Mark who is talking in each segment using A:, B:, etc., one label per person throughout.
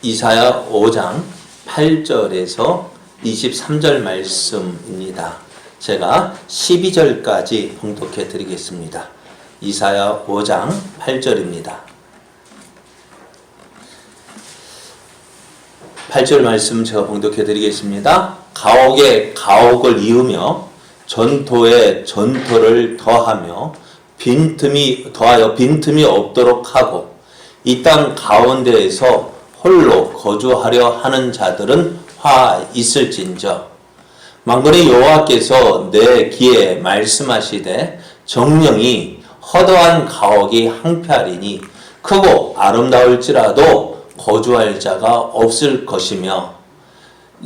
A: 이사야 5장 8절에서 23절 말씀입니다. 제가 12절까지 봉독해 드리겠습니다. 이사야 5장 8절입니다. 8절 말씀 제가 봉독해 드리겠습니다. 가옥에 가옥을 이으며 전토에 전토를 더하며 빈틈이 없도록 하고 이 땅 가운데에서 홀로 거주하려 하는 자들은 화 있을진저. 만군의 여호와께서 내 귀에 말씀하시되 정령이 허다한 가옥이 항폐하리니 크고 아름다울지라도 거주할 자가 없을 것이며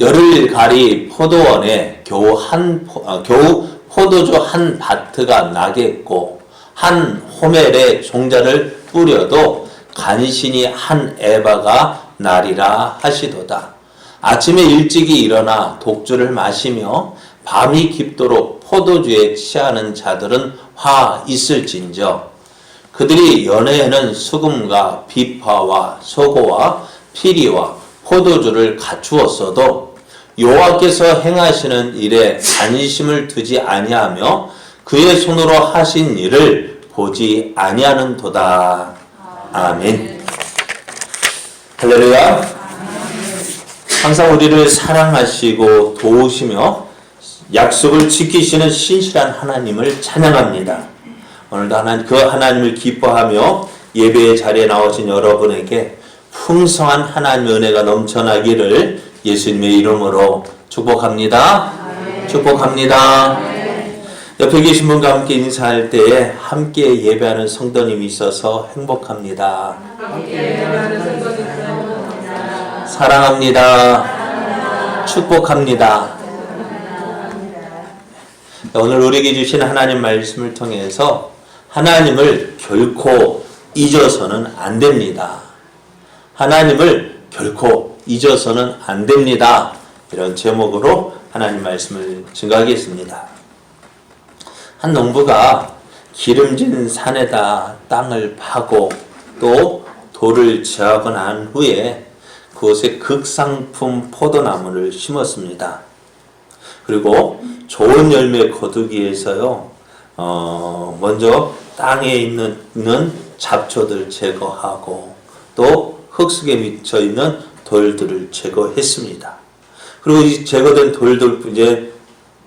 A: 열흘 가리 포도원에 겨우 포도주 한 바트가 나겠고 한 호멜에 종자를 뿌려도 간신히 한 에바가 나리라 하시도다. 아침에 일찍이 일어나 독주를 마시며 밤이 깊도록 포도주에 취하는 자들은 화 있을진저. 그들이 연회에는 수금과 비파와 소고와 피리와 포도주를 갖추었어도 여호와께서 행하시는 일에 관심을 두지 아니하며 그의 손으로 하신 일을 보지 아니하는도다. 아멘. 할렐루야. 항상 우리를 사랑하시고 도우시며 약속을 지키시는 신실한 하나님을 찬양합니다. 오늘도 그 하나님을 기뻐하며 예배의 자리에 나오신 여러분에게 풍성한 하나님의 은혜가 넘쳐나기를 예수님의 이름으로 축복합니다. 축복합니다. 옆에 계신 분과 함께 인사할 때에 함께 예배하는 성도님이 있어서 행복합니다. 사랑합니다. 축복합니다. 오늘 우리에게 주신 하나님 말씀을 통해서 하나님을 결코 잊어서는 안 됩니다. 하나님을 결코 잊어서는 안 됩니다. 이런 제목으로 하나님 말씀을 증거하겠습니다. 한 농부가 기름진 산에다 땅을 파고 또 돌을 제하고 난 후에 그곳에 극상품 포도나무를 심었습니다. 그리고 좋은 열매 거두기 위해서요, 먼저 땅에 있는 잡초들 제거하고 또 흙속에 미쳐 있는 돌들을 제거했습니다. 그리고 이 제거된 돌들 이제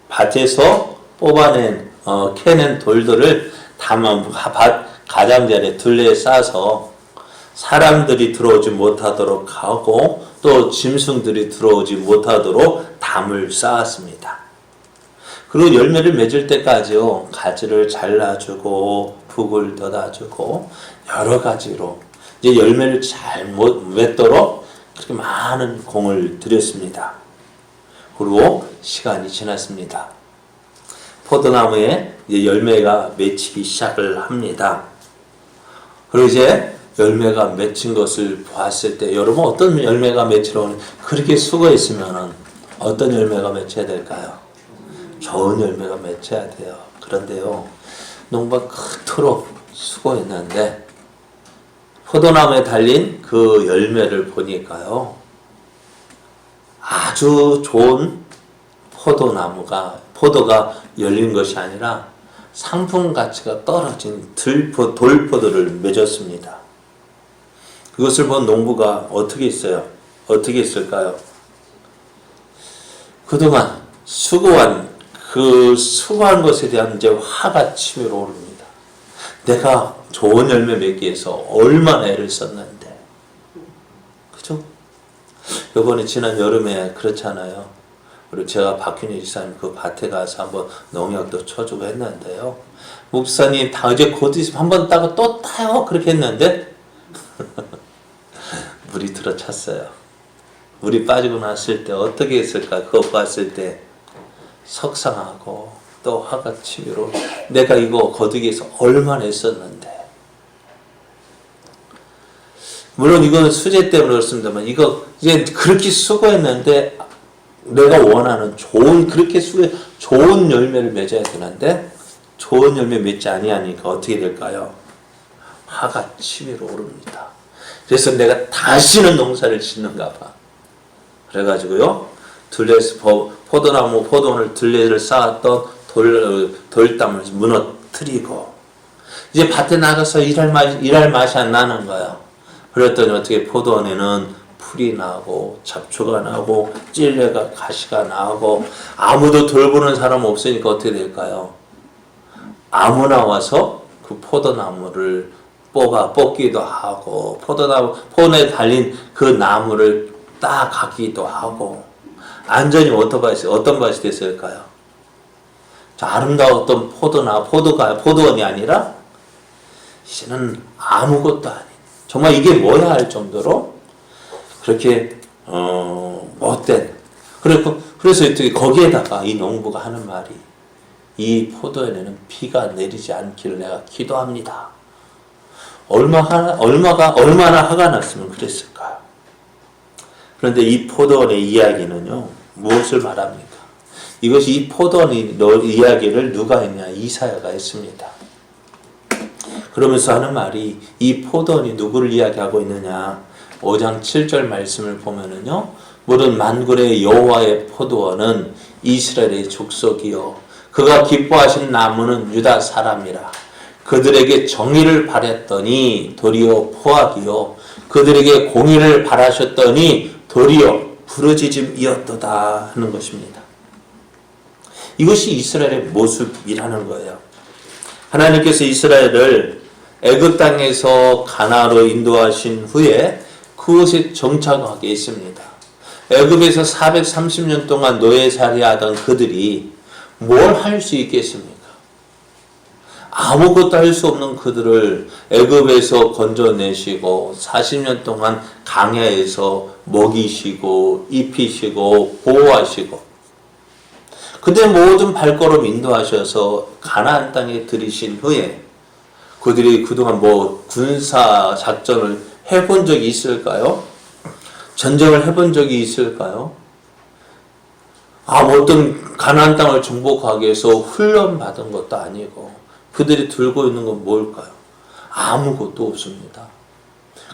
A: 밭에서 뽑아낸 캐낸 돌들을 가장자리에 둘레에 싸서 사람들이 들어오지 못하도록 하고 또 짐승들이 들어오지 못하도록 담을 쌓았습니다. 그리고 열매를 맺을 때까지요, 가지를 잘라주고 북을 닫아주고 여러 가지로 이제 열매를 잘 맺도록 그렇게 많은 공을 들였습니다. 그리고 시간이 지났습니다. 포도나무에 이제 열매가 맺히기 시작을 합니다. 그리고 이제 열매가 맺힌 것을 보았을 때 여러분 어떤 열매가 맺히러 오는, 그렇게 수고했으면 어떤 열매가 맺혀야 될까요? 좋은 열매가 맺혀야 돼요. 그런데요, 농부가 그토록 수고했는데 포도나무에 달린 그 열매를 보니까요, 아주 좋은 포도가 열린 것이 아니라 상품 가치가 떨어진 돌포도를 맺었습니다. 그것을 본 농부가 어떻게 했을까요? 그동안 수고한 것에 대한 이제 화가 치밀어 오릅니다. 내가 좋은 열매 맺기 위해서 얼마나 애를 썼는데. 그죠? 이번에 지난 여름에 그렇잖아요. 그리고 제가 박균희 지사님 그 밭에 가서 한번 농약도 쳐주고 했는데요. 목사님 다 이제 곧 있으면 한번 따고 또 타요. 그렇게 했는데 물이 들어찼어요. 물이 빠지고 났을 때 어떻게 했을까? 그거 봤을 때 속상하고 또 화가 치밀어. 내가 이거 거두기 위해서 얼마나 했었는데. 물론 이건 수제 때문에 그렇습니다만 이거 이제 그렇게 수고했는데 내가 원하는 좋은 열매를 맺어야 되는데 좋은 열매 맺지 아니하니까 어떻게 될까요? 화가 치밀어 오릅니다. 그래서 내가 다시는 농사를 짓는가 봐. 그래가지고요, 포도원을 둘레를 쌓았던 돌담을 무너뜨리고, 이제 밭에 나가서 일할 맛이 안 나는 거야. 그랬더니 어떻게 포도원에는 풀이 나고, 잡초가 나고, 찔레가 가시가 나고, 아무도 돌보는 사람 없으니까 어떻게 될까요? 아무나 와서 그 포도나무를 뽑기도 하고, 포도에 달린 그 나무를 따가기도 하고, 안전이 어떤 밭이 됐을까요? 아름다웠던 포도원이 아니라, 이제는 아무것도 아닌, 정말 이게 뭐야 할 정도로, 그렇게, 못된. 그래서 거기에다가 이 농부가 하는 말이, 이 포도원에는 비가 내리지 않기를 내가 기도합니다. 얼마나 화가 났으면 그랬을까요? 그런데 이 포도원의 이야기는요, 무엇을 말합니까? 이것이 이 포도원의 이야기를 누가 했냐? 이사야가 했습니다. 그러면서 하는 말이, 이 포도원이 누구를 이야기하고 있느냐? 5장 7절 말씀을 보면은요, 모든 만군의 여호와의 포도원은 이스라엘의 족속이요, 그가 기뻐하신 나무는 유다 사람이라. 그들에게 정의를 바랬더니 도리어 포악이요, 그들에게 공의를 바라셨더니 도리어 부르짖음이었도다 하는 것입니다. 이것이 이스라엘의 모습이라는 거예요. 하나님께서 이스라엘을 애굽 땅에서 가나안으로 인도하신 후에 그곳에 정착하게 했습니다. 애굽에서 430년 동안 노예살이하던 그들이 뭘 할 수 있겠습니까? 아무것도 할 수 없는 그들을 애굽에서 건져내시고 40년 동안 광야에서 먹이시고 입히시고 보호하시고, 그들의 모든 발걸음 인도하셔서 가나안 땅에 들이신 후에 그들이 그동안 군사 작전을 해본 적이 있을까요? 전쟁을 해본 적이 있을까요? 어떤 가나안 땅을 정복하기 위해서 훈련 받은 것도 아니고, 그들이 들고 있는 건 뭘까요? 아무것도 없습니다.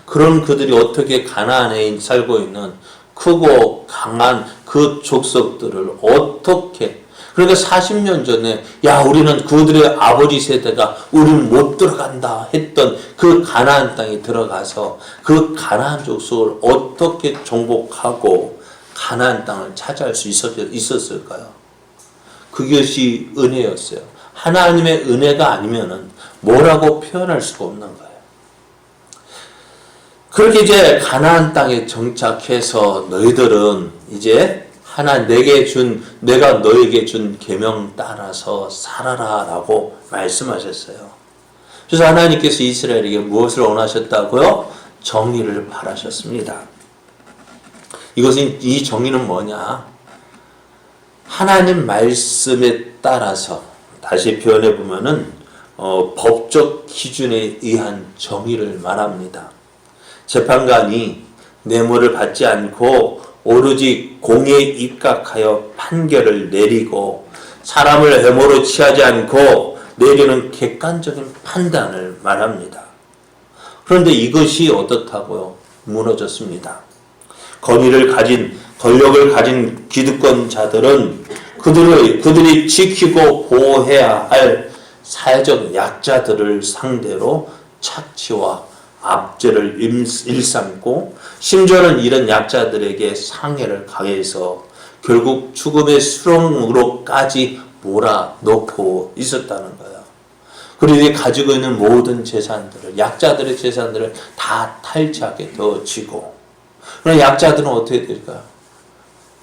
A: 그런 그들이 어떻게 가나안에 살고 있는 크고 강한 그 족속들을 어떻게, 그러니까 40년 전에 우리는 그들의 아버지 세대가 우리는 못 들어간다 했던 그 가나안 땅에 들어가서 그 가나안 족속을 어떻게 정복하고 가나안 땅을 차지할 수 있었을까요? 그것이 은혜였어요. 하나님의 은혜가 아니면은 뭐라고 표현할 수가 없는 거예요. 그렇게 이제 가나안 땅에 정착해서 너희들은 이제 내가 너에게 준 계명 따라서 살아라라고 말씀하셨어요. 그래서 하나님께서 이스라엘에게 무엇을 원하셨다고요? 정의를 바라셨습니다. 이 정의는 뭐냐? 하나님 말씀에 따라서, 다시 표현해 보면은 법적 기준에 의한 정의를 말합니다. 재판관이 뇌물을 받지 않고 오로지 공에 입각하여 판결을 내리고 사람을 해모로 취하지 않고 내리는 객관적인 판단을 말합니다. 그런데 이것이 어떻다고요? 무너졌습니다. 권력을 가진 기득권자들은 그들이 지키고 보호해야 할 사회적 약자들을 상대로 착취와 압제를 일삼고, 심지어는 이런 약자들에게 상해를 가해서 결국 죽음의 수렁으로까지 몰아넣고 있었다는 거예요. 그들이 가지고 있는 모든 재산들을, 약자들의 재산들을 다 탈취하게 되어지고, 그럼 약자들은 어떻게 될까요?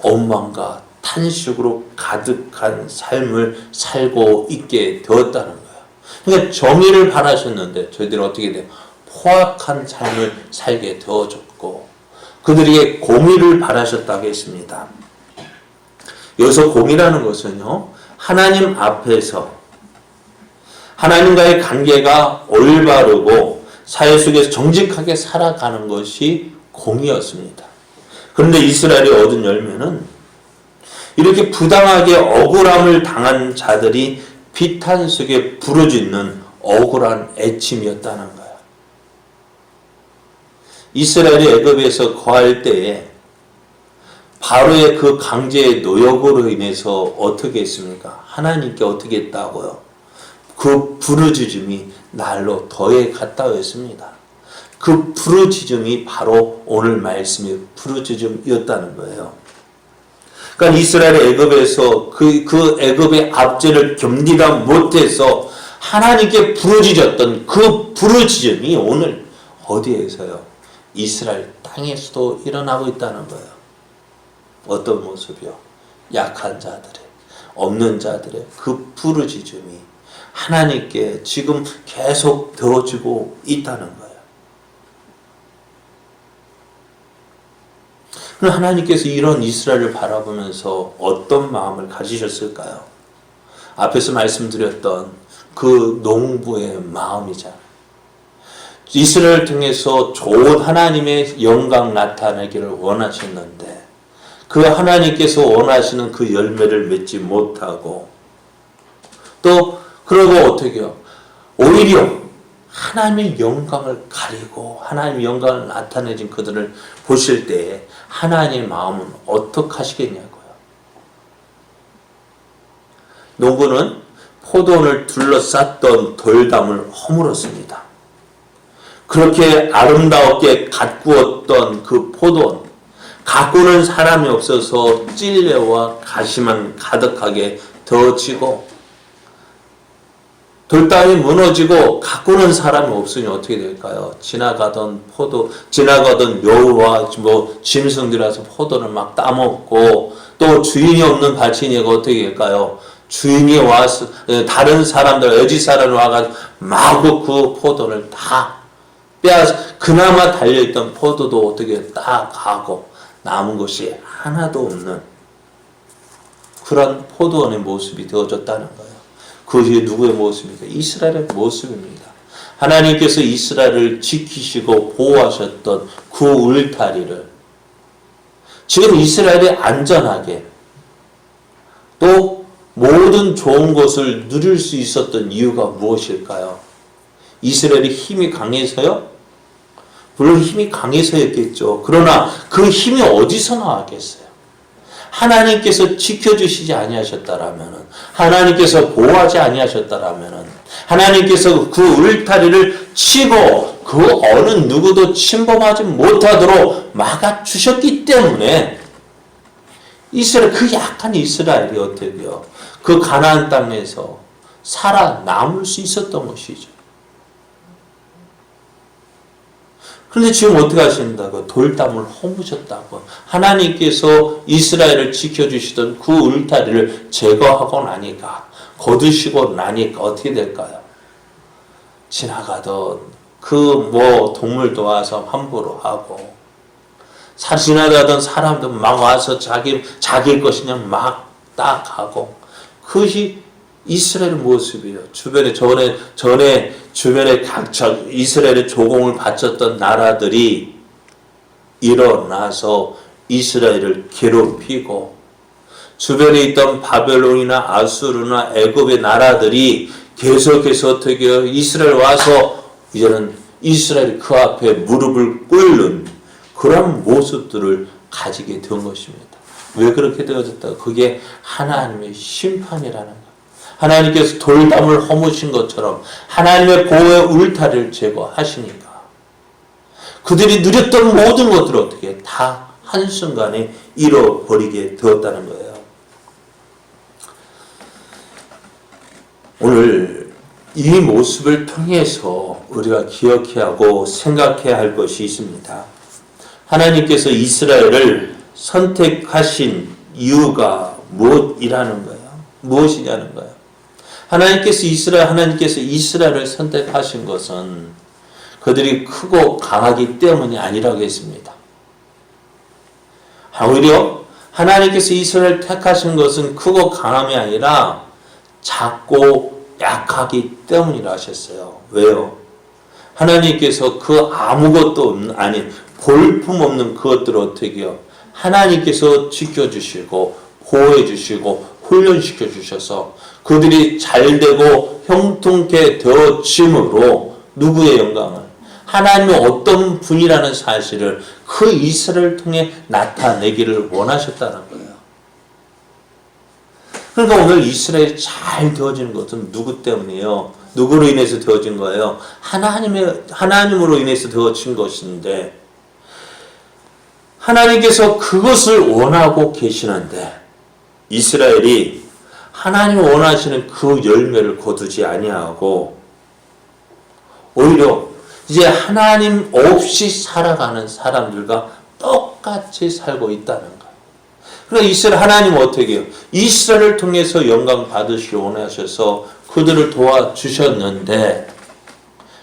A: 원망과 탄식으로 가득한 삶을 살고 있게 되었다는 거예요. 그러니까 정의를 바라셨는데 저희들은 어떻게 돼요? 포악한 삶을 살게 되어졌고, 그들에게 공의를 바라셨다고 했습니다. 여기서 공의라는 것은요, 하나님 앞에서 하나님과의 관계가 올바르고 사회 속에서 정직하게 살아가는 것이 공의였습니다. 그런데 이스라엘이 얻은 열매는 이렇게 부당하게 억울함을 당한 자들이 비탄 속에 부르짖는 억울한 애침이었다는 거예요. 이스라엘이 애굽에서 거할 때에 바로의 그 강제의 노역으로 인해서 어떻게 했습니까? 하나님께 어떻게 했다고요? 그 부르짖음이 날로 더해 갔다고 했습니다. 그 부르짖음이 바로 오늘 말씀의 부르짖음이었다는 거예요. 그러니까 이스라엘의 애굽에서 그 애굽의 압제를 견디다 못해서 하나님께 부르짖었던 그 부르짖음이 오늘 어디에서요? 이스라엘 땅에서도 일어나고 있다는 거예요. 어떤 모습이요? 약한 자들의, 없는 자들의 그 부르짖음이 하나님께 지금 계속 되어지고 있다는 거예요. 그럼 하나님께서 이런 이스라엘을 바라보면서 어떤 마음을 가지셨을까요? 앞에서 말씀드렸던 그 농부의 마음이잖아요. 이스라엘을 통해서 좋은 하나님의 영광 나타내기를 원하셨는데 그 하나님께서 원하시는 그 열매를 맺지 못하고 또 그러고 어떻게 해요? 오히려 하나님의 영광을 가리고 하나님의 영광을 나타내진 그들을 보실 때에 하나님의 마음은 어떻게 하시겠냐고요. 농부는 포도원을 둘러쌌던 돌담을 허물었습니다. 그렇게 아름답게 가꾸었던 그 포도원, 가꾸는 사람이 없어서 찔레와 가시만 가득하게 더지고 돌담이 무너지고 가꾸는 사람이 없으니 어떻게 될까요? 지나가던 여우와 짐승들이라서 포도를 막 따먹고 또 주인이 없는 밭이니까 어떻게 될까요? 주인이 와서 다른 사람들 외지 사람이 와가지고 마구 그 포도를 다 빼앗아 그나마 달려있던 포도도 어떻게 다 가고 남은 것이 하나도 없는 그런 포도원의 모습이 되어졌다는 거예요. 그것이 누구의 모습입니까? 이스라엘의 모습입니다. 하나님께서 이스라엘을 지키시고 보호하셨던 그 울타리를 지금 이스라엘이 안전하게 또 모든 좋은 것을 누릴 수 있었던 이유가 무엇일까요? 이스라엘이 힘이 강해서요? 물론 힘이 강해서였겠죠. 그러나 그 힘이 어디서 나왔겠어요? 하나님께서 지켜주시지 아니하셨다라면은, 하나님께서 보호하지 아니하셨다라면은, 하나님께서 그 울타리를 치고 그 어느 누구도 침범하지 못하도록 막아주셨기 때문에 이스라엘, 그 약한 이스라엘이 어떻게요? 그 가나안 땅에서 살아남을 수 있었던 것이죠. 그런데 지금 어떻게 하신다고? 돌담을 허무셨다고. 하나님께서 이스라엘을 지켜주시던 그 울타리를 제거하고 나니까, 거두시고 나니까 어떻게 될까요? 지나가던 그 동물도 와서 함부로 하고, 지나가던 사람도 막 와서 자기 것이냐 막 딱 하고, 그것이 이스라엘의 모습이에요. 주변에 주변에 이스라엘의 조공을 바쳤던 나라들이 일어나서 이스라엘을 괴롭히고 주변에 있던 바벨론이나 아수르나 애굽의 나라들이 계속해서 어떻게 이스라엘 와서 이제는 이스라엘이 그 앞에 무릎을 꿇는 그런 모습들을 가지게 된 것입니다. 왜 그렇게 되어졌다? 그게 하나님의 심판이라는 거예요. 하나님께서 돌담을 허무신 것처럼 하나님의 보호의 울타리를 제거하시니까 그들이 누렸던 모든 것들을 어떻게 다 한순간에 잃어버리게 되었다는 거예요. 오늘 이 모습을 통해서 우리가 기억해야 하고 생각해야 할 것이 있습니다. 하나님께서 이스라엘을 선택하신 이유가 무엇이라는 거예요? 무엇이냐는 거예요? 하나님께서 이스라엘을 선택하신 것은 그들이 크고 강하기 때문이 아니라고 했습니다. 오히려 하나님께서 이스라엘을 택하신 것은 크고 강함이 아니라 작고 약하기 때문이라 하셨어요. 왜요? 하나님께서 그 아무것도 없는, 볼품없는 그것들을 어떻게 해요? 하나님께서 지켜주시고 보호해주시고 훈련시켜주셔서 그들이 잘되고 형통케 되어짐으로 누구의 영광을? 하나님이 어떤 분이라는 사실을 그 이스라엘을 통해 나타내기를 원하셨다는 거예요. 그러니까 오늘 이스라엘이 잘 되어지는 것은 누구 때문이에요? 누구로 인해서 되어진 거예요? 하나님으로 인해서 되어진 것인데, 하나님께서 그것을 원하고 계시는데, 이스라엘이 하나님이 원하시는 그 열매를 거두지 아니하고, 오히려 이제 하나님 없이 살아가는 사람들과 똑같이 살고 있다는 거예요. 그러니까 이스라엘 하나님은 어떻게 해요? 이스라엘을 통해서 영광 받으시기 원하셔서 그들을 도와주셨는데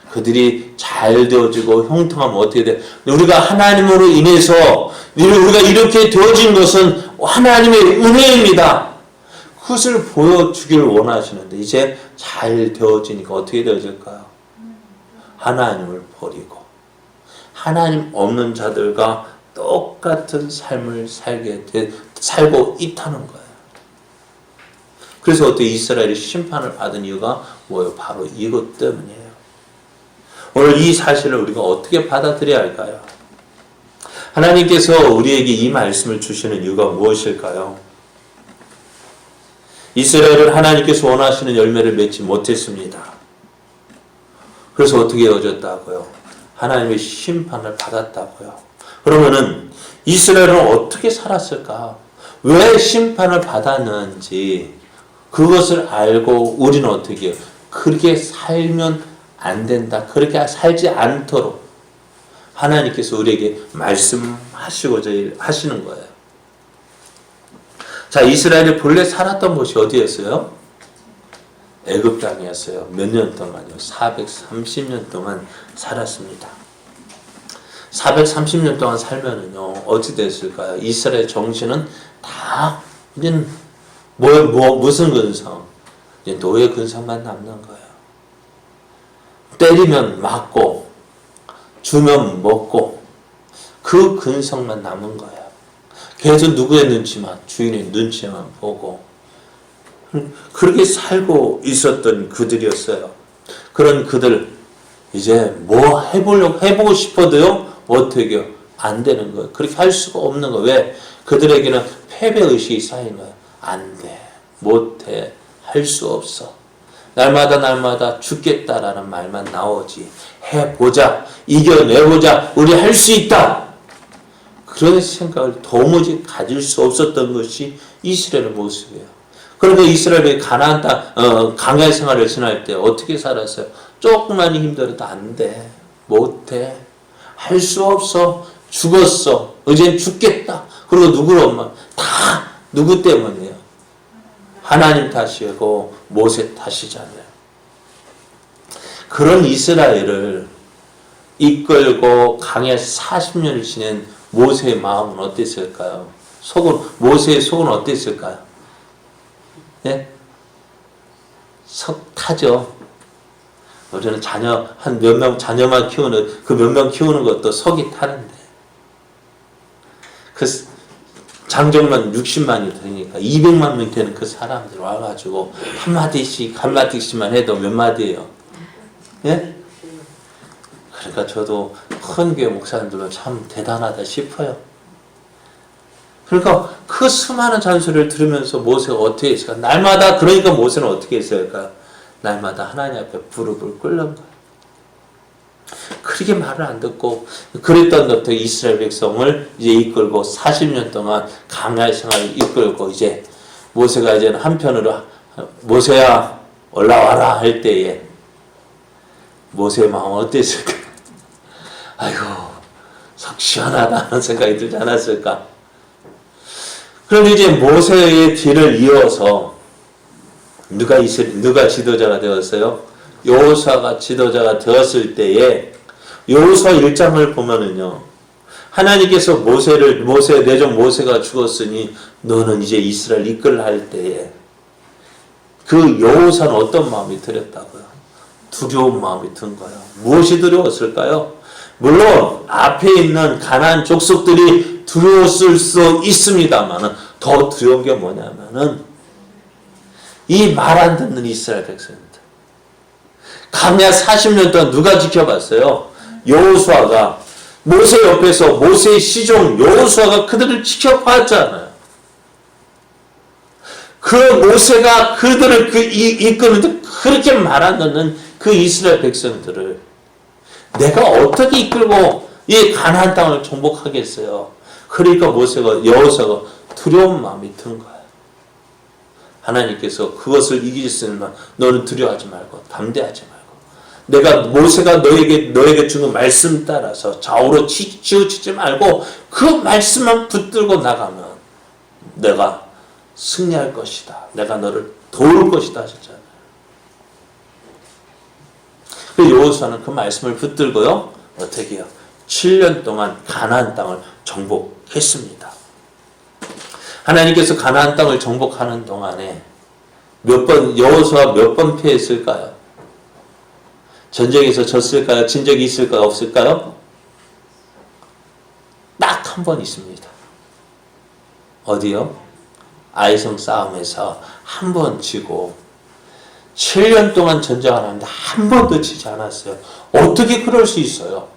A: 그들이 잘 되어지고 형통하면 어떻게 돼? 우리가 하나님으로 인해서 우리가 이렇게 되어진 것은 하나님의 은혜입니다. 그것을 보여주기를 원하시는데 이제 잘 되어지니까 어떻게 되어질까요? 하나님을 버리고 하나님 없는 자들과 똑같은 삶을 살고 있다는 거예요. 그래서 어떻게 이스라엘이 심판을 받은 이유가 뭐예요? 바로 이것 때문이에요. 오늘 이 사실을 우리가 어떻게 받아들여야 할까요? 하나님께서 우리에게 이 말씀을 주시는 이유가 무엇일까요? 이스라엘은 하나님께서 원하시는 열매를 맺지 못했습니다. 그래서 어떻게 되어졌다고요? 하나님의 심판을 받았다고요. 그러면은 이스라엘은 어떻게 살았을까? 왜 심판을 받았는지 그것을 알고 우리는 어떻게 해요? 그렇게 살면 안 된다. 그렇게 살지 않도록 하나님께서 우리에게 말씀하시고자 하시는 거예요. 자, 이스라엘이 본래 살았던 곳이 어디였어요? 애굽 땅이었어요. 몇 년 동안요? 430년 동안 살았습니다. 430년 동안 살면은요, 어찌 됐을까요? 이스라엘 정신은 다, 이제, 무슨 근성? 이제 노예 근성만 남는 거예요. 때리면 맞고, 주면 먹고, 그 근성만 남은 거예요. 계속 누구의 눈치만, 주인의 눈치만 보고, 그렇게 살고 있었던 그들이었어요. 그런 그들, 이제 뭐 해보고 싶어도요, 어떻게요? 안 되는 거예요. 그렇게 할 수가 없는 거예요. 왜? 그들에게는 패배의식이 쌓인 거예요. 안 돼. 못해. 할 수 없어. 날마다 죽겠다라는 말만 나오지. 해보자. 이겨내보자. 우리 할 수 있다. 그런 생각을 도무지 가질 수 없었던 것이 이스라엘의 모습이에요. 그런데 이스라엘이 가나안 땅, 광야 생활을 지날 때 어떻게 살았어요? 조금만 힘들어도 안 돼. 못해. 할 수 없어. 죽었어. 이젠 죽겠다. 그리고 누구로 엄마? 다 누구 때문이에요? 하나님 탓이고 모세 탓이잖아요. 그런 이스라엘을 이끌고 강에 40년을 지낸 모세의 마음은 어땠을까요? 모세의 속은 어땠을까요? 예? 속 타죠. 우리는 한 몇 명 자녀만 키우는, 그 몇 명 키우는 것도 속이 타는데. 그 장정만 60만이 되니까 200만 명 되는 그 사람들 와가지고 한마디씩만 해도 몇 마디예요. 예? 그러니까 저도 큰 교회 목사님들은 참 대단하다 싶어요. 그러니까 그 수많은 잔소리를 들으면서 모세가 어떻게 했을까? 날마다, 그러니까 모세는 어떻게 했을까? 날마다 하나님 앞에 무릎을 꿇는 거예요. 그렇게 말을 안 듣고 그랬던 어떻게 이스라엘 백성을 이제 이끌고 40년 동안 광야 생활을 이끌고 이제 모세가 이제 한편으로 모세야 올라와라 할 때에 모세의 마음은 어땠을까? 아이고 속 시원하다는 생각이 들지 않았을까? 그런데 이제 모세의 뒤를 이어서 누가 지도자가 되었어요? 여호수아가 지도자가 되었을 때에 여호수아 1장을 보면은요, 하나님께서 내 종 모세가 죽었으니 너는 이제 이스라엘 이끌라 할 때에 그 여호수아는 어떤 마음이 들었다고요? 두려운 마음이 든 거예요. 무엇이 두려웠을까요? 물론 앞에 있는 가나안 족속들이 두려웠을 수 있습니다만은 더 두려운 게 뭐냐면은 이 말 안 듣는 이스라엘 백성입니다. 광야 40년 동안 누가 지켜봤어요? 여호수아가 모세 옆에서 모세의 시종 여호수아가 그들을 지켜봤잖아요. 그 모세가 그들을 이끄는데 그렇게 말하는 그 이스라엘 백성들을 내가 어떻게 이끌고 이 가나안 땅을 정복하겠어요? 그러니까 여호수아가 두려운 마음이 든 거예요. 하나님께서 그것을 이길 수 있는 말, 너는 두려워하지 말고 담대하지 말고 내가 모세가 너에게 주는 말씀 따라서 좌우로 치우치지 말고 그 말씀만 붙들고 나가면 내가 승리할 것이다. 내가 너를 도울 것이다 하셨잖아요. 그 여호수아는 그 말씀을 붙들고요. 어떻게 해요? 7년 동안 가나안 땅을 정복했습니다. 하나님께서 가나안 땅을 정복하는 동안에 여호수아 몇 번 패했을까요? 전쟁에서 졌을까요? 진 적이 있을까요? 없을까요? 딱 한 번 있습니다. 어디요? 아이성 싸움에서 한 번 지고 7년 동안 전쟁을 하는데 한 번도 지지 않았어요. 어떻게 그럴 수 있어요?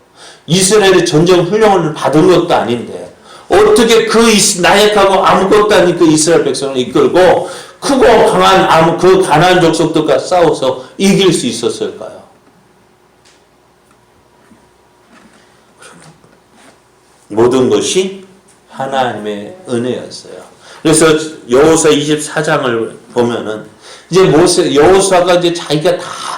A: 이스라엘의 전쟁 훈련을 받은 것도 아닌데 어떻게 그 나약하고 아무것도 아닌 그 이스라엘 백성을 이끌고 크고 강한 그 가나안 족속들과 싸워서 이길 수 있었을까요? 모든 것이 하나님의 은혜였어요. 그래서 여호수아 24장을 보면은 이제 여호수아가 이제 자기가 다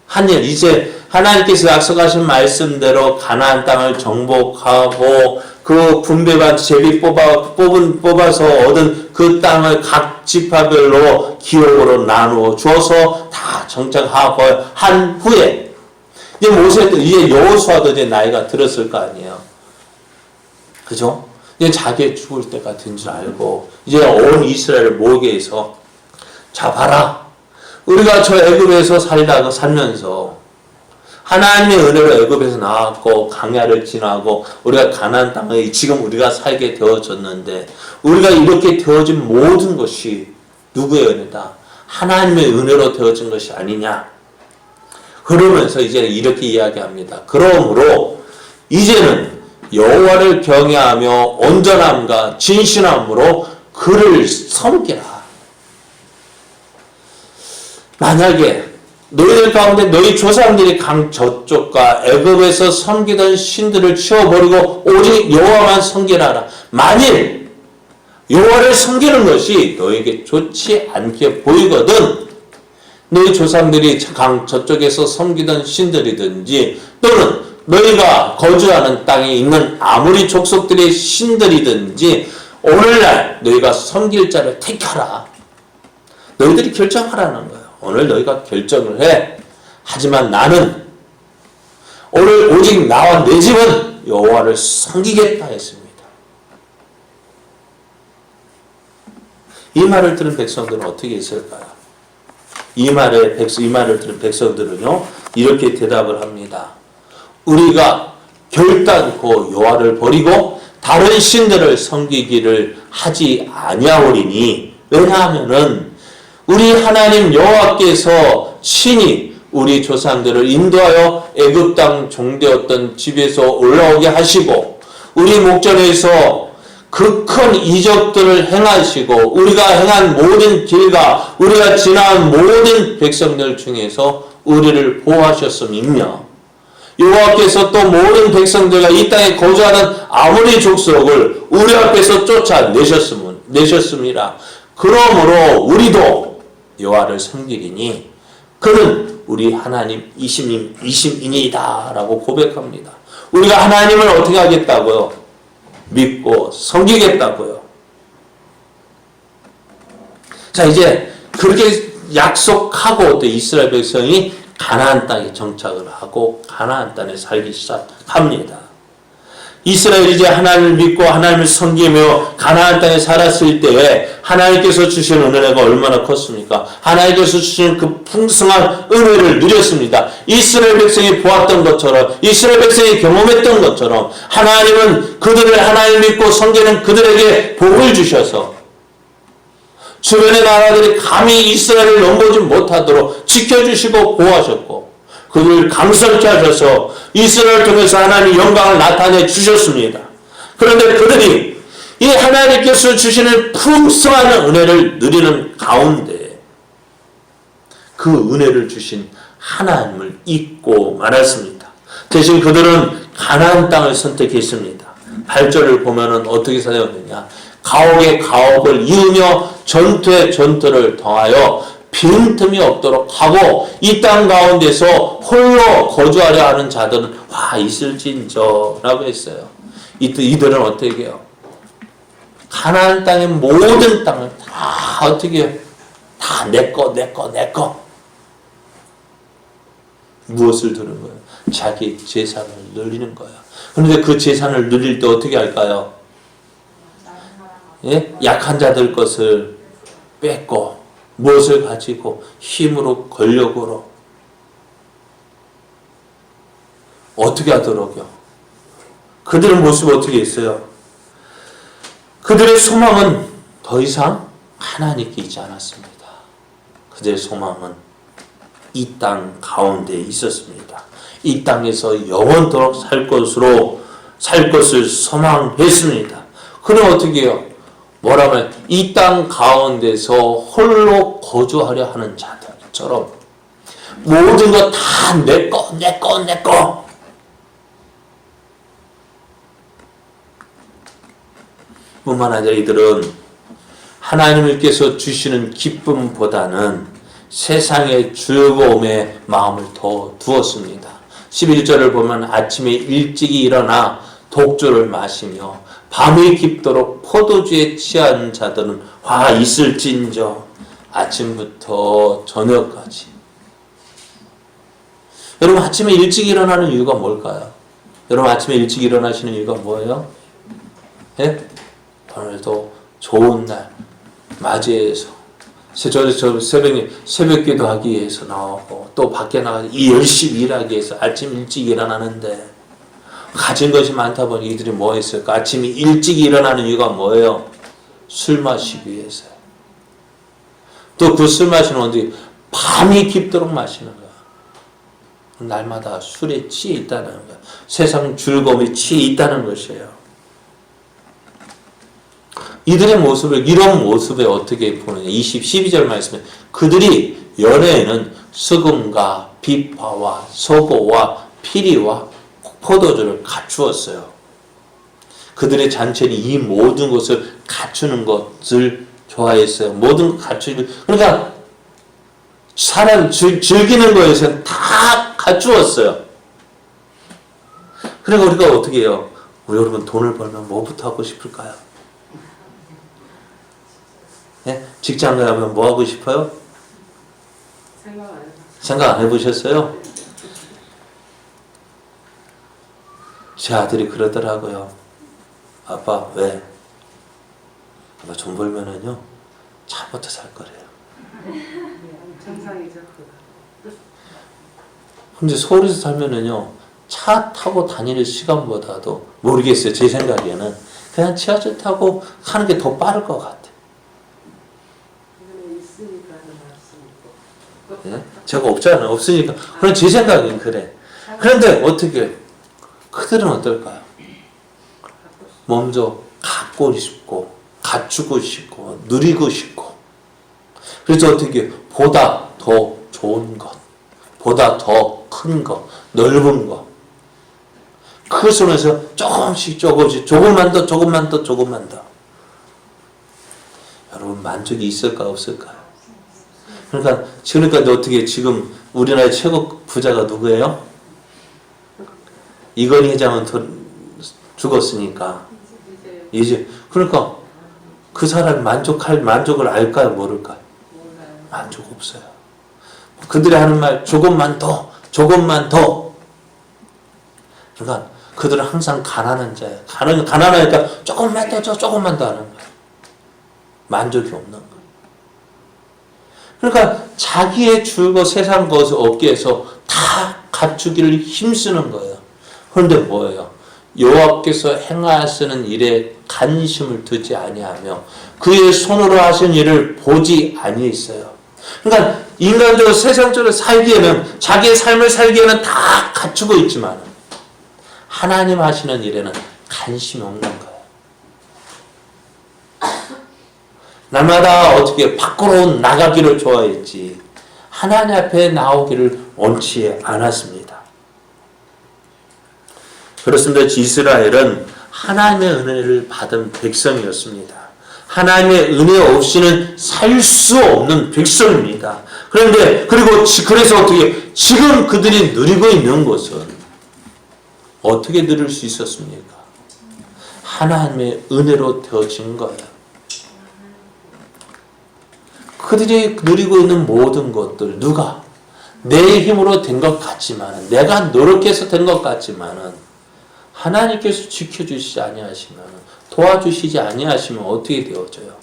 A: 한 일, 이제 하나님께서 약속하신 말씀대로 가나안 땅을 정복하고 그 분배받은 제비 뽑아서 얻은 그 땅을 각 지파별로 기업으로 나누어 주어서 다 정착하고 한 후에 이제 여호수아도 이제 나이가 들었을 거 아니에요. 그죠? 이제 자기 죽을 때가 된 줄 알고 이제 온 이스라엘을 모으게 해서 자 봐라. 우리가 저 애굽에서 살면서 하나님의 은혜로 애굽에서 나왔고 광야를 지나고 우리가 가나안 땅에 지금 우리가 살게 되어졌는데 우리가 이렇게 되어진 모든 것이 누구의 은혜다? 하나님의 은혜로 되어진 것이 아니냐? 그러면서 이제 이렇게 이야기합니다. 그러므로 이제는 여호와를 경외하며 온전함과 진실함으로 그를 섬기라. 만약에 너희들 가운데 너희 조상들이 강 저쪽과 애굽에서 섬기던 신들을 치워버리고 오직 여호와만 섬기라. 만일 여호와를 섬기는 것이 너에게 좋지 않게 보이거든 너희 조상들이 강 저쪽에서 섬기던 신들이든지 또는 너희가 거주하는 땅에 있는 아무리 족속들의 신들이든지 오늘날 너희가 섬길 자를 택하라. 너희들이 결정하라는 거예요. 오늘 너희가 결정을 해. 하지만 나는 오늘 오직 나와 내 집은 여호와를 섬기겠다 했습니다. 이 말을 들은 백성들은 어떻게 했을까요? 이 말을 들은 백성들은요 이렇게 대답을 합니다. 우리가 결단코 여호와를 버리고 다른 신들을 섬기기를 하지 아니하오리니 왜냐하면은 우리 하나님 여호와께서 친히 우리 조상들을 인도하여 애굽 땅 종되었던 집에서 올라오게 하시고 우리 목전에서 그 큰 이적들을 행하시고 우리가 행한 모든 길과 우리가 지나온 모든 백성들 중에서 우리를 보호하셨음이며 여호와께서 또 모든 백성들과 이 땅에 거주하는 아무리 족속을 우리 앞에서 쫓아내셨음이라. 그러므로 우리도 여호와를 섬기리니 그는 우리 하나님이심이니이다 라고 고백합니다. 우리가 하나님을 어떻게 하겠다고요? 믿고 섬기겠다고요. 자 이제 그렇게 약속하고 또 이스라엘 백성이 가나안 땅에 정착을 하고 가나안 땅에 살기 시작합니다. 이스라엘이 이제 하나님을 믿고 하나님을 섬기며 가나안 땅에 살았을 때에 하나님께서 주신 은혜가 얼마나 컸습니까? 하나님께서 주신 그 풍성한 은혜를 누렸습니다. 이스라엘 백성이 보았던 것처럼 이스라엘 백성이 경험했던 것처럼 하나님은 그들을 하나님 믿고 섬기는 그들에게 복을 주셔서 주변의 나라들이 감히 이스라엘을 넘보지 못하도록 지켜주시고 보호하셨고 그를 강성케 하셔서 이스라엘을 통해서 하나님 영광을 나타내 주셨습니다. 그런데 그들이 이 하나님께서 주시는 풍성한 은혜를 누리는 가운데 그 은혜를 주신 하나님을 잊고 말았습니다. 대신 그들은 가나안 땅을 선택했습니다. 8절을 보면은 어떻게 사용했느냐. 가옥에 가옥을 이으며 전투에 전투를 더하여 빈틈이 없도록 하고 이 땅 가운데서 홀로 거주하려 하는 자들은 와 있을진저 라고 했어요. 이들은 어떻게 해요? 가나안 땅의 모든 땅을 다 어떻게 해요? 다 내꺼 무엇을 두는 거예요? 자기 재산을 누리는 거예요. 그런데 그 재산을 누릴 때 어떻게 할까요? 예? 약한 자들 것을 뺏고 무엇을 가지고 힘으로 권력으로 어떻게 하도록요? 그들의 모습이 어떻게 있어요? 그들의 소망은 더 이상 하나님께 있지 않았습니다. 그들의 소망은 이 땅 가운데 있었습니다. 이 땅에서 영원토록 살 것을 소망했습니다. 그럼 어떻게 해요? 뭐라면 이 땅 가운데서 홀로 거주하려 하는 자들처럼 모든 거 다 내 거. 뿐만 아니라 이들은 하나님께서 주시는 기쁨보다는 세상의 즐거움에 마음을 더 두었습니다. 11절을 보면 아침에 일찍이 일어나 독주를 마시며 밤이 깊도록 포도주에 취한 자들은 화 있을진저. 아침부터 저녁까지. 여러분 아침에 일찍 일어나는 이유가 뭘까요? 여러분 아침에 일찍 일어나시는 이유가 뭐예요? 예? 오늘도 좋은 날 맞이해서 저 새벽 기도하기 위해서 나오고 또 밖에 나가서 열심히 일하기 위해서 아침 일찍 일어나는데 가진 것이 많다 보니 이들이 뭐 했을까? 아침에 일찍 일어나는 이유가 뭐예요? 술 마시기 위해서요. 또 그 술 마시는 건데 밤이 깊도록 마시는 거야. 날마다 술에 취해 있다는 거야. 세상 즐거움에 취해 있다는 것이에요. 이들의 모습을 이런 모습에 어떻게 보느냐. 12절 말씀에 그들이 연회에는 수금과 비파와 소고와 피리와 포도주를 갖추었어요. 그들의 잔치는 이 모든 것을 갖추는 것을 좋아했어요. 모든 것 갖추기. 그러니까 사람 즐기는 거에서 다 갖추었어요. 그러니까 우리가 어떻게 해요? 우리 여러분 돈을 벌면 뭐부터 하고 싶을까요? 네? 직장 가면 뭐 하고 싶어요? 생각 안 해보셨어요? 제 아들이 그러더라고요. 아빠 왜? 아빠 돈 벌면은요 차부터 살 거래요. 정상이죠. 근데 서울에서 살면은요 차 타고 다니는 시간보다도 모르겠어요. 제 생각에는 그냥 지하철 타고 가는 게 더 빠를 것 같아요. 예? 제가 없잖아요. 없으니까. 그럼 제 생각엔 그래. 그런데 어떻게 그들은 어떨까요? 먼저 갖고 싶고 갖추고 싶고 누리고 싶고 그래서 어떻게 보다 더 좋은 것 보다 더 큰 것 넓은 것 그 손에서 조금씩 조금만 더 여러분 만족이 있을까 없을까요? 그러니까 어떻게 지금 우리나라의 최고 부자가 누구예요? 이건희 회장은 죽었으니까 이제 그러니까 그 사람이 만족을 알까요 모를까요? 만족 없어요. 그들이 하는 말 조금만 더 그러니까 그들은 항상 가난한 자예요. 가난하니까 조금만 더 하는 거예요. 만족이 없는 거예요. 그러니까 자기의 즐거워 세상 것을 얻기 위해서 다 갖추기를 힘쓰는 거예요. 그런데 뭐예요? 여호와께서 행하시는 일에 관심을 두지 아니하며 그의 손으로 하신 일을 보지 아니했어요. 그러니까 인간적으로 세상적으로 살기에는 자기의 삶을 살기에는 다 갖추고 있지만 하나님 하시는 일에는 관심이 없는 거예요. 날마다 어떻게 밖으로 나가기를 좋아했지 하나님 앞에 나오기를 원치 않았습니다. 그렇습니다. 이스라엘은 하나님의 은혜를 받은 백성이었습니다. 하나님의 은혜 없이는 살 수 없는 백성입니다. 그런데 그래서 어떻게 지금 그들이 누리고 있는 것은 어떻게 누릴 수 있었습니까? 하나님의 은혜로 되어진 거예요. 그들이 누리고 있는 모든 것들 누가 내 힘으로 된 것 같지만 내가 노력해서 된 것 같지만은 하나님께서 지켜주시지 아니하시면 도와주시지 아니하시면 어떻게 되어져요?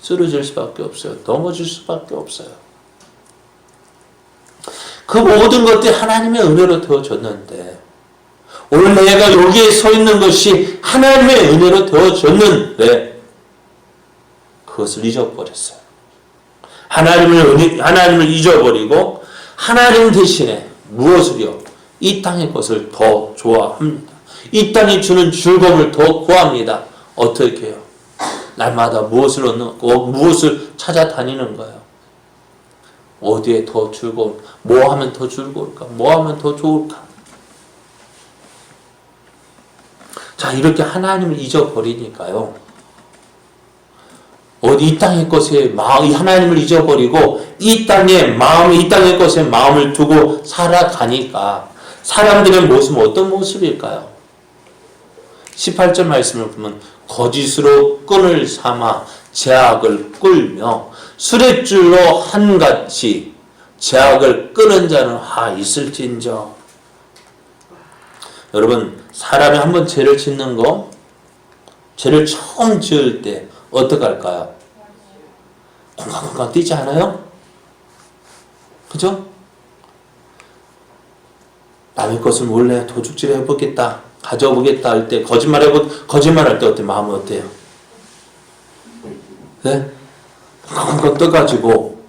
A: 쓰러질 수밖에 없어요. 넘어질 수밖에 없어요. 그 모든 것들이 하나님의 은혜로 되어졌는데 오늘 내가 여기에 서 있는 것이 하나님의 은혜로 되어졌는데 그것을 잊어버렸어요. 하나님을 잊어버리고 하나님 대신에 무엇을요? 이 땅의 것을 더 좋아합니다. 이 땅이 주는 즐거움을 더 구합니다. 어떻게 해요? 날마다 무엇을 얻고 무엇을 찾아다니는 거예요. 어디에 더 즐거울까? 뭐 하면 더 즐거울까? 뭐 하면 더 좋을까? 자, 이렇게 하나님을 잊어버리니까요. 이 땅의 것에 하나님을 잊어버리고 이 땅의 것에 마음을 두고 살아가니까 사람들의 모습은 어떤 모습일까요? 18절 말씀을 보면 거짓으로 끈을 삼아 제약을 끌며 수레줄로 한같이 제약을 끄는 자는 있을진저. 여러분, 사람이 한번 죄를 짓는 거, 죄를 처음 지을 때 어떻게 할까요? 콩깍콩깍 뛰지 않아요? 그죠? 남의 것을 몰래 도둑질 해보겠다, 가져보겠다 할 때, 거짓말할 때 어때? 마음은 어때요? 네? 콩깍콩깍 떠가지고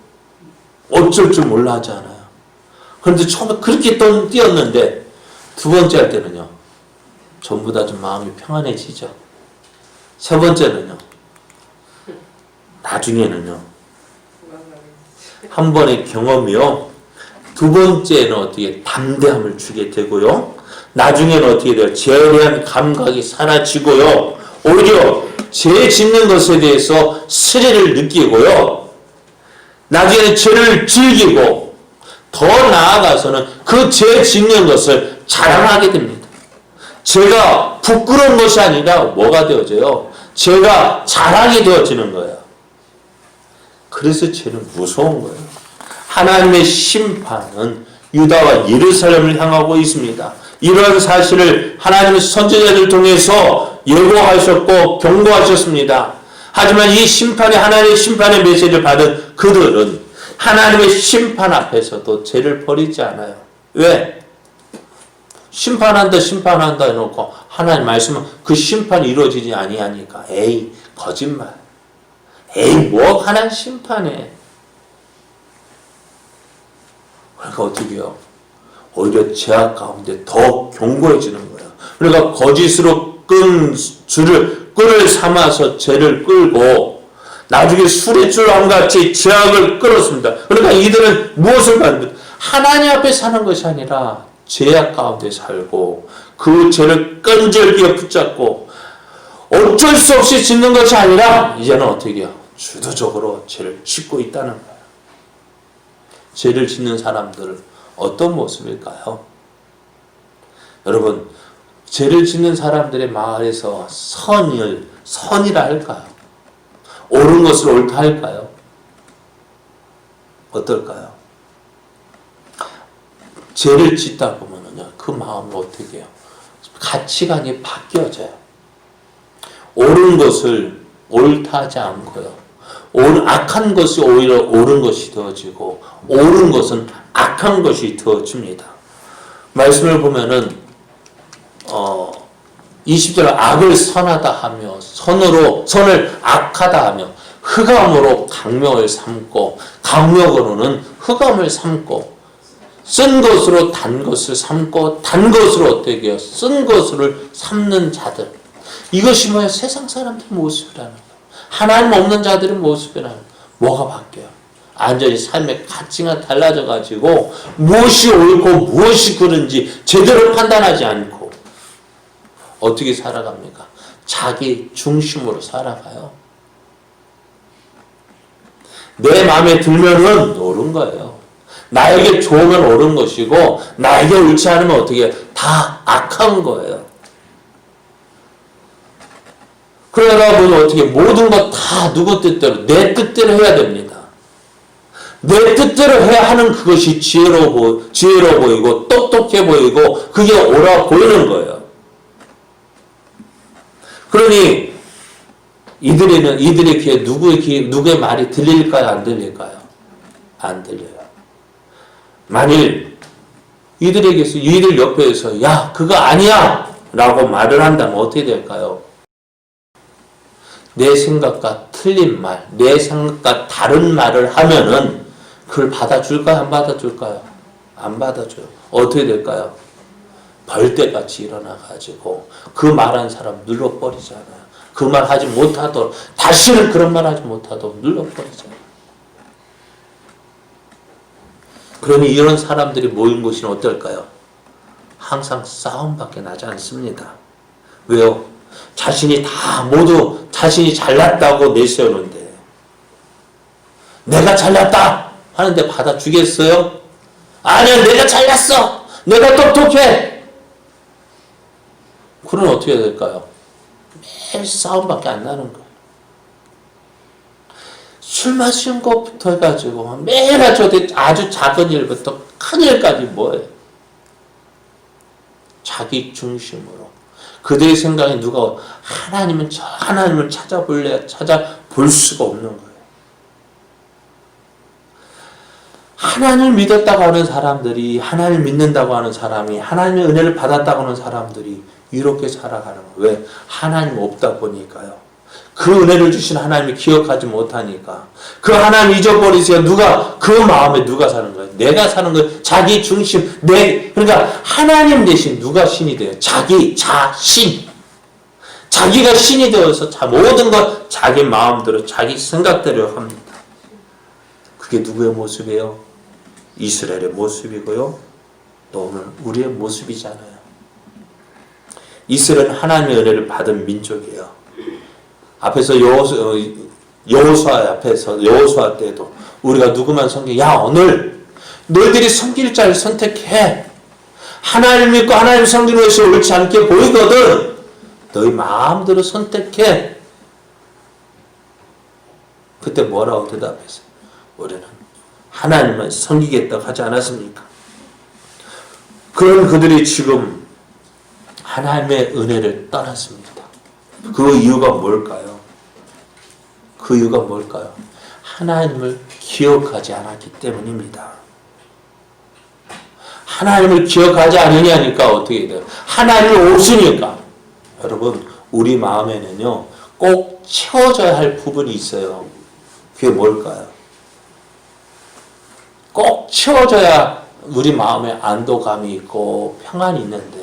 A: 어쩔 줄 몰라 하잖아요. 그런데 처음에 그렇게 뛰었는데 두 번째 할 때는요, 전부 다 좀 마음이 평안해지죠. 세 번째는요, 나중에는요, 한 번의 경험이요, 두 번째는 어떻게 담대함을 주게 되고요, 나중에는 어떻게 돼요? 죄에 대한 감각이 사라지고요, 오히려 죄 짓는 것에 대해서 스릴을 느끼고요, 나중에는 죄를 즐기고 더 나아가서는 그 죄 짓는 것을 자랑하게 됩니다. 죄가 부끄러운 것이 아니라 뭐가 되어져요? 죄가 자랑이 되어지는 거예요. 그래서 죄는 무서운 거예요. 하나님의 심판은 유다와 예루살렘을 향하고 있습니다. 이런 사실을 하나님의 선지자를 통해서 예고하셨고 경고하셨습니다. 하지만 이 하나님의 심판의 메시지를 받은 그들은 하나님의 심판 앞에서도 죄를 버리지 않아요. 왜? 심판한다 해놓고 하나님 말씀은 그 심판이 이루어지지 아니하니까 에이 거짓말, 에이 뭐 하나님 심판해. 그러니까 어떻게 해요? 오히려 죄악 가운데 더 견고해지는 거예요. 그러니까 거짓으로 끈을 삼아서 죄를 끌고 나중에 수레줄함 같이 죄악을 끌었습니다. 그러니까 이들은 무엇을 받는? 하나님 앞에 사는 것이 아니라 죄악 가운데 살고 그 죄를 끈질기게 붙잡고 어쩔 수 없이 짓는 것이 아니라 이제는 어떻게 해요? 주도적으로 죄를 짓고 있다는 거예요. 죄를 짓는 사람들은 어떤 모습일까요? 여러분, 죄를 짓는 사람들의 말에서 선이라 할까요? 옳은 것을 옳다 할까요? 어떨까요? 죄를 짓다 보면요, 그 마음을 어떻게 해요? 가치관이 바뀌어져요. 옳은 것을 옳다 하지 않고요, 악한 것이 오히려 옳은 것이 되어지고 옳은 것은 악한 것이 되어집니다. 말씀을 보면은 20절 악을 선하다 하며 선을 악하다 하며 흑암으로 강명을 삼고 강력으로는 흑암을 삼고 쓴 것으로 단 것을 삼고 단 것으로 어떻게 해요? 쓴 것을 삼는 자들. 이것이 뭐야? 세상 사람들 모습이라는 거예요. 하나님 없는 자들의 모습이라는 거예요. 뭐가 바뀌어요? 완전히 삶의 가치가 달라져 가지고 무엇이 옳고 무엇이 그른지 제대로 판단하지 않고 어떻게 살아갑니까? 자기 중심으로 살아가요. 내 마음에 들면은 옳은 거예요. 나에게 좋으면 옳은 것이고 나에게 옳지 않으면 어떻게 해요? 다 악한 거예요. 그러다 보니 어떻게 모든 것 다 누구 뜻대로 내 뜻대로 해야 됩니다. 내 뜻대로 해야 하는 그것이 지혜로워 보이고 똑똑해 보이고 그게 옳아 보이는 거예요. 그러니 이들의 귀에 누구의 말이 들릴까요? 안 들릴까요? 안 들려요. 만일 이들 옆에서 야 그거 아니야 라고 말을 한다면 어떻게 될까요? 내 생각과 틀린 말, 내 생각과 다른 말을 하면은 그걸 받아줄까요? 안 받아줄까요? 안 받아줘요. 어떻게 될까요? 벌떼같이 일어나가지고 그 말한 사람 눌러버리잖아요. 그 말 하지 못하도록 다시는 그런 말 하지 못하도록 눌러버리잖아요. 그러니 이런 사람들이 모인 곳이 어떨까요? 항상 싸움밖에 나지 않습니다. 왜요? 자신이 다 모두 자신이 잘났다고 내세우는데 내가 잘났다 하는데 받아주겠어요? 아니야 내가 잘났어 내가 똑똑해 그럼 어떻게 될까요? 매일 싸움밖에 안 나는 거예요. 술 마시는 것부터 해가지고 매일 아주 작은 일부터 큰 일까지 뭐예요? 자기 중심으로 그들의 생각에 누가 하나님을 찾아볼 수가 없는 거예요. 하나님을 믿었다고 하는 사람들이 하나님을 믿는다고 하는 사람이 하나님의 은혜를 받았다고 하는 사람들이 이렇게 살아가는 거예요. 왜? 하나님 없다 보니까요. 그 은혜를 주신 하나님을 기억하지 못하니까 그 하나님 잊어버리세요. 그 마음에 누가 사는 거예요? 내가 사는 거예요. 자기 중심 그러니까 하나님 대신 누가 신이 돼요? 자기 자신. 자기가 신이 되어서 모든 것 자기 마음대로 자기 생각대로 합니다. 그게 누구의 모습이에요? 이스라엘의 모습이고요. 또 오늘 우리의 모습이잖아요. 이스라엘은 하나님의 은혜를 받은 민족이에요. 앞에서 여호수아 때도 우리가 누구만 야 오늘 너희들이 섬길 자를 선택해. 하나님 믿고 하나님 섬기는 것이 옳지 않게 보이거든. 너희 마음대로 선택해. 그때 뭐라고 대답했어요? 우리는 하나님만 섬기겠다고 하지 않았습니까? 그런 그들이 지금 하나님의 은혜를 떠났습니다. 그 이유가 뭘까요? 하나님을 기억하지 않았기 때문입니다. 하나님을 기억하지 않으냐니까 어떻게 돼요? 하나님이 없으니까. 여러분 우리 마음에는요 꼭 채워져야 할 부분이 있어요. 그게 뭘까요? 꼭 채워져야 우리 마음에 안도감이 있고 평안이 있는데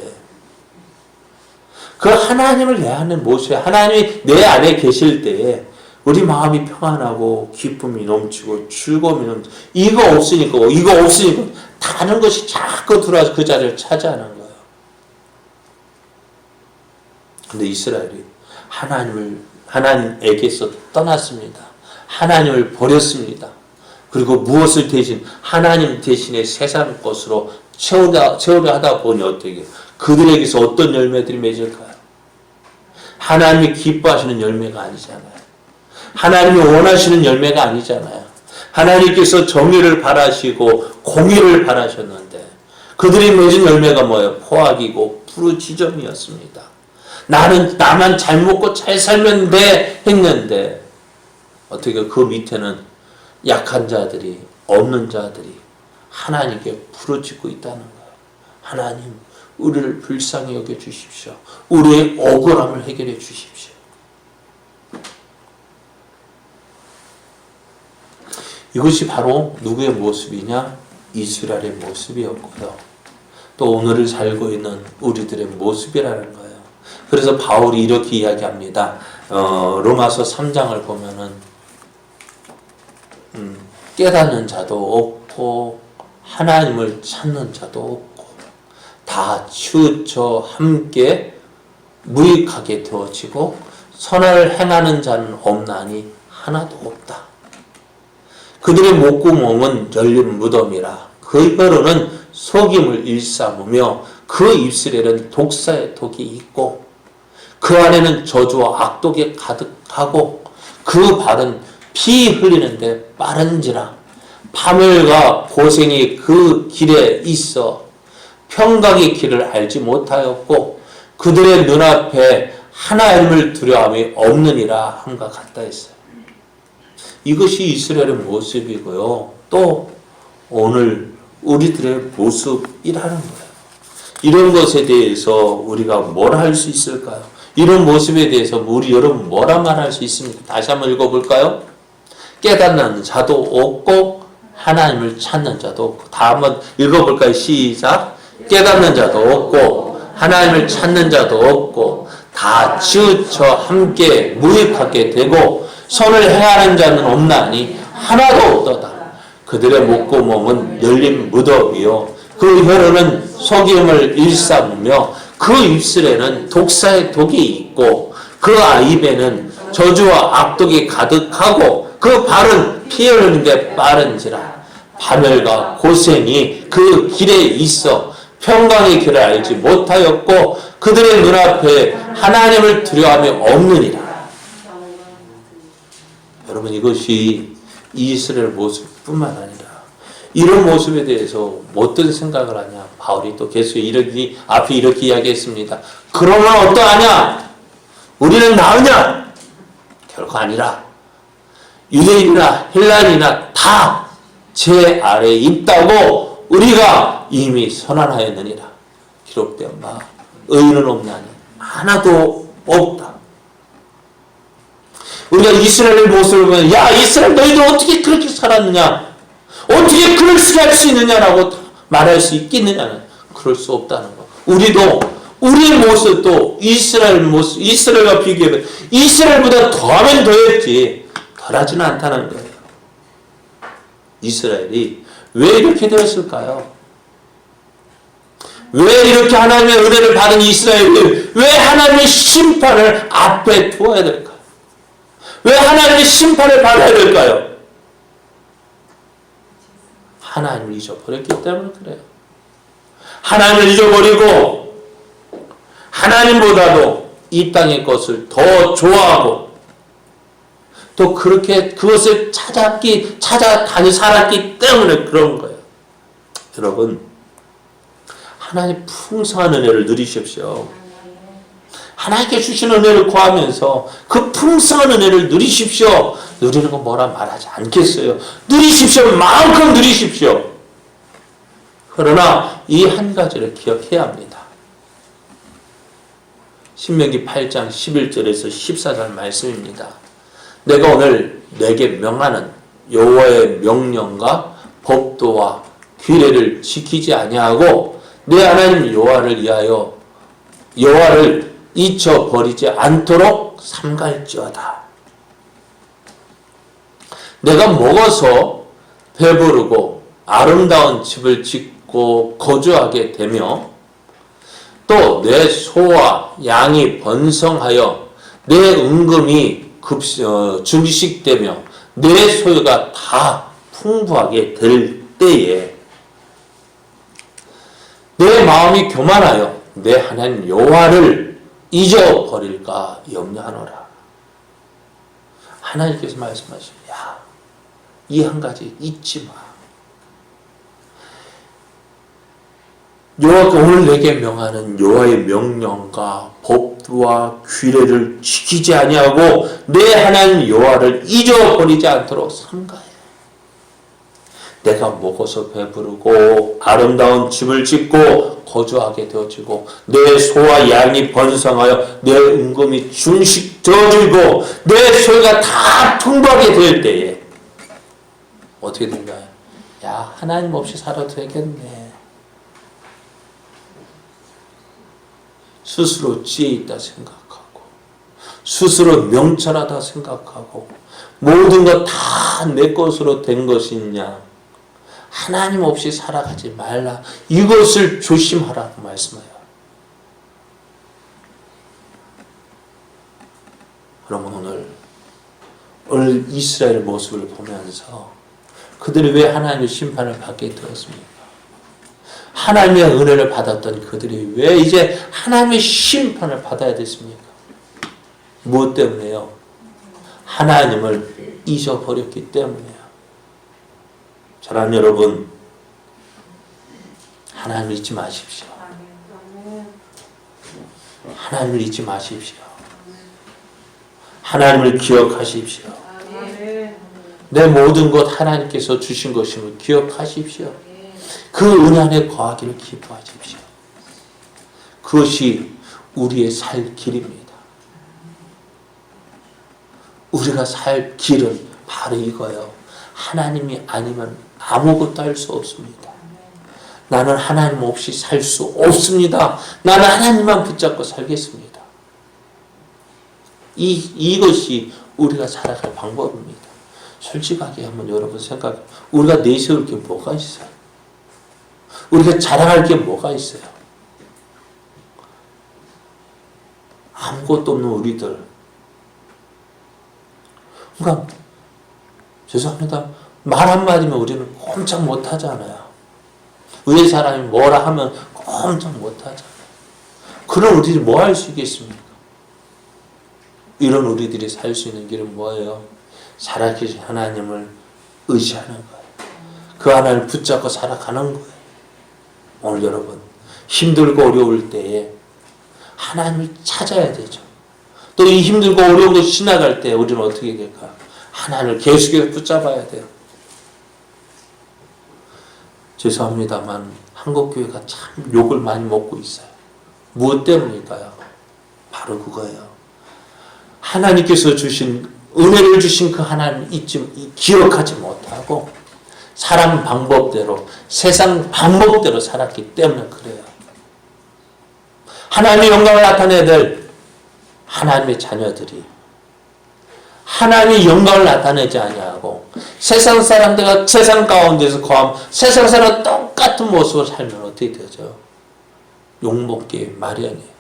A: 그 하나님을 내 안에 모셔 하나님이 내 안에 계실 때에 우리 마음이 평안하고 기쁨이 넘치고 즐거움이 넘치고 이거 없으니까 다른 것이 자꾸 들어와서 그 자리를 차지하는 거예요. 근데 이스라엘이 하나님에게서 떠났습니다. 하나님을 버렸습니다. 그리고 무엇을 대신 하나님 대신에 세상 것으로 채우려 하다 보니 어떻게 그들에게서 어떤 열매들이 맺을까요? 하나님이 기뻐하시는 열매가 아니잖아요. 하나님이 원하시는 열매가 아니잖아요. 하나님께서 정의를 바라시고 공의를 바라셨는데 그들이 맺은 열매가 뭐예요? 포악이고 부르짖음이었습니다. 나만 잘 먹고 잘 살면 돼 했는데 어떻게 그 밑에는 약한 자들이 없는 자들이 하나님께 부르짖고 있다는 거예요. 하나님 우리를 불쌍히 여겨주십시오. 우리의 억울함을 해결해 주십시오. 이것이 바로 누구의 모습이냐? 이스라엘의 모습이었고요. 또 오늘을 살고 있는 우리들의 모습이라는 거예요. 그래서 바울이 이렇게 이야기합니다. 로마서 3장을 보면은 깨닫는 자도 없고 하나님을 찾는 자도 없고 다 치우쳐 함께 무익하게 되어지고 선을 행하는 자는 없나니 하나도 없다. 그들의 목구멍은 열린 무덤이라 그 혀로는 속임을 일삼으며 그 입술에는 독사의 독이 있고 그 안에는 저주와 악독이 가득하고 그 발은 피 흘리는데 빠른지라 파멸과 고생이 그 길에 있어 평강의 길을 알지 못하였고 그들의 눈앞에 하나님을 두려움이 없느니라 함과 같다 했어요. 이것이 이스라엘의 모습이고요. 또 오늘 우리들의 모습이라는 거예요. 이런 것에 대해서 우리가 뭘 할 수 있을까요? 이런 모습에 대해서 우리 여러분 뭐라 말할 수 있습니까? 다시 한번 읽어볼까요? 깨닫는 자도 없고 하나님을 찾는 자도 없고. 다 한번 읽어볼까요? 시작. 깨닫는 자도 없고 하나님을 찾는 자도 없고 다 치우쳐 함께 무익하게 되고 선을 행하는 자는 없나니 하나도 없도다. 그들의 목구멍은 열린 무덤이요 그 혀로는 속임을 일삼으며 그 입술에는 독사의 독이 있고 그 입에는 저주와 악독이 가득하고 그 발은 피 흘리는 게 빠른지라 파멸과 고생이 그 길에 있어 평강의 길을 알지 못하였고 그들의 눈앞에 하나님을 두려움이 없느니라. 여러분 이것이 이스라엘 모습뿐만 아니라 이런 모습에 대해서 어떤 생각을 하냐? 바울이 또 계속 앞에 이렇게 이야기했습니다. 그러면 어떠하냐? 우리는 나으냐? 결코 아니라 유대인이나 헬라인이나 다 제 아래에 있다고 우리가 이미 선언하였느니라. 기록된 바 의인은 없나니 하나도 없다. 우리가 이스라엘의 모습을 보면 야 이스라엘 너희들 어떻게 그렇게 살았느냐? 어떻게 그럴 수 할 수 있느냐라고 말할 수 있겠느냐는 그럴 수 없다는 거. 우리도 우리의 모습도 이스라엘 모습, 이스라엘과 비교하면 이스라엘보다 더하면 더했지 덜하지는 않다는 거예요. 이스라엘이 왜 이렇게 되었을까요? 왜 이렇게 하나님의 은혜를 받은 이스라엘이 왜 하나님의 심판을 앞에 두어야 될까요? 왜 하나님의 심판을 받아야 될까요? 하나님을 잊어버렸기 때문에 그래요. 하나님을 잊어버리고 하나님보다도 이 땅의 것을 더 좋아하고 또 그렇게 그것을 찾아다니 살았기 때문에 그런 거예요. 여러분 하나님 풍성한 은혜를 누리십시오. 하나님께 주신 은혜를 구하면서 그 풍성한 은혜를 누리십시오. 누리는 건 뭐라 말하지 않겠어요. 누리십시오. 마음껏 누리십시오. 그러나 이 한 가지를 기억해야 합니다. 신명기 8장 11절에서 14절 말씀입니다. 내가 오늘 내게 명하는 여호와의 명령과 법도와 규례를 지키지 아니하고 내 하나님 여호와를 잊어버리지 않도록 삼갈지어다. 내가 먹어서 배부르고 아름다운 집을 짓고 거주하게 되며 또 내 소와 양이 번성하여 내 은금이 증식되며 내 소유가 다 풍부하게 될 때에 내 마음이 교만하여 내 하나님 여호와를 잊어버릴까 염려하노라. 하나님께서 말씀하시죠. 이 한 가지 잊지 마. 여호와가 오늘 내게 명하는 여호와의 명령과 법도와 규례를 지키지 아니하고 내 하나님 여호와를 잊어버리지 않도록 삼가해. 내가 먹어서 배부르고 아름다운 집을 짓고 거주하게 되어지고 내 소와 양이 번성하여 내 은금이 중식 되어지고 내 소유가 다 풍부하게 될 때에 어떻게 된가요? 야, 하나님 없이 살아도 되겠네. 스스로 지혜 있다 생각하고, 스스로 명철하다 생각하고, 모든 것 다 내 것으로 된 것이냐. 하나님 없이 살아가지 말라. 이것을 조심하라고 말씀해요. 그러면 오늘 이스라엘 모습을 보면서 그들이 왜 하나님의 심판을 받게 되었습니까? 하나님의 은혜를 받았던 그들이 왜 이제 하나님의 심판을 받아야 됐습니까? 무엇 때문에요? 하나님을 잊어버렸기 때문에요. 사랑하는 여러분, 하나님을 잊지 마십시오. 하나님을 잊지 마십시오. 하나님을 기억하십시오. 내 모든 것 하나님께서 주신 것임을 기억하십시오. 그 은혜 안에 거하기를 기뻐하십시오. 그것이 우리의 살 길입니다. 우리가 살 길은 바로 이거예요. 하나님이 아니면 아무것도 할 수 없습니다. 나는 하나님 없이 살 수 없습니다. 나는 하나님만 붙잡고 살겠습니다. 이것이 우리가 살아갈 방법입니다. 솔직하게 한번 여러분 생각해. 우리가 내세울 게 뭐가 있어요? 우리가 자랑할 게 뭐가 있어요? 아무것도 없는 우리들. 그러니까 죄송합니다. 말 한마디면 우리는 꼼짝 못하잖아요. 위에 사람이 뭐라 하면 꼼짝 못하잖아요. 그런 우리들이 뭐 할 수 있겠습니까? 이런 우리들이 살 수 있는 길은 뭐예요? 살아계신 하나님을 의지하는 거예요. 그 하나님을 붙잡고 살아가는 거예요. 오늘 여러분 힘들고 어려울 때에 하나님을 찾아야 되죠. 또 이 힘들고 어려운 것 지나갈 때 우리는 어떻게 될까요? 하나님을 계속해서 붙잡아야 돼요. 죄송합니다만 한국 교회가 참 욕을 많이 먹고 있어요. 무엇 때문일까요? 바로 그거예요. 하나님께서 주신 은혜를 주신 그 하나님을 기억하지 못하고 사람 방법대로 세상 방법대로 살았기 때문에 그래요. 하나님의 영광을 나타내야 될 하나님의 자녀들이 하나님의 영광을 나타내지 아니하고 세상 사람들과 세상 가운데서 거하면 세상 사람과 똑같은 모습을 살면 어떻게 되죠? 욕먹기 마련이에요.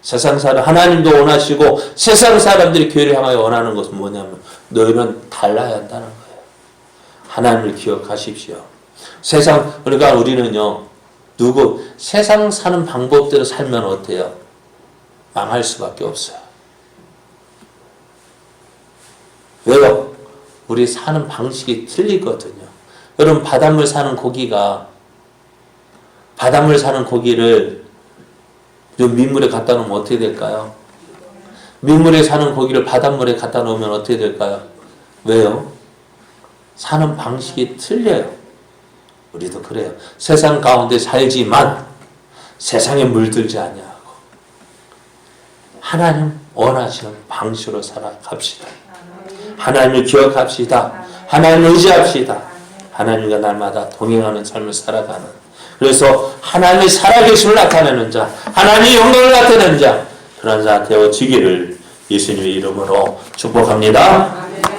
A: 세상 사람 하나님도 원하시고 세상 사람들이 교회를 향하여 원하는 것은 뭐냐면 너희는 달라야 한다는 거예요. 하나님을 기억하십시오. 그러니까 우리는요 세상 사는 방법대로 살면 어때요? 망할 수밖에 없어요. 왜요? 우리 사는 방식이 틀리거든요. 여러분 바닷물 사는 고기를 민물에 갖다 놓으면 어떻게 될까요? 민물에 사는 고기를 바닷물에 갖다 놓으면 어떻게 될까요? 왜요? 사는 방식이 틀려요. 우리도 그래요. 세상 가운데 살지만 세상에 물들지 아니하고 하나님 원하시는 방식으로 살아갑시다. 하나님을 기억합시다. 하나님을 의지합시다. 하나님과 날마다 동행하는 삶을 살아가는, 그래서 하나님의 살아계심을 나타내는 자, 하나님의 영광을 나타내는 자, 그런 자 되어지기를 예수님의 이름으로 축복합니다.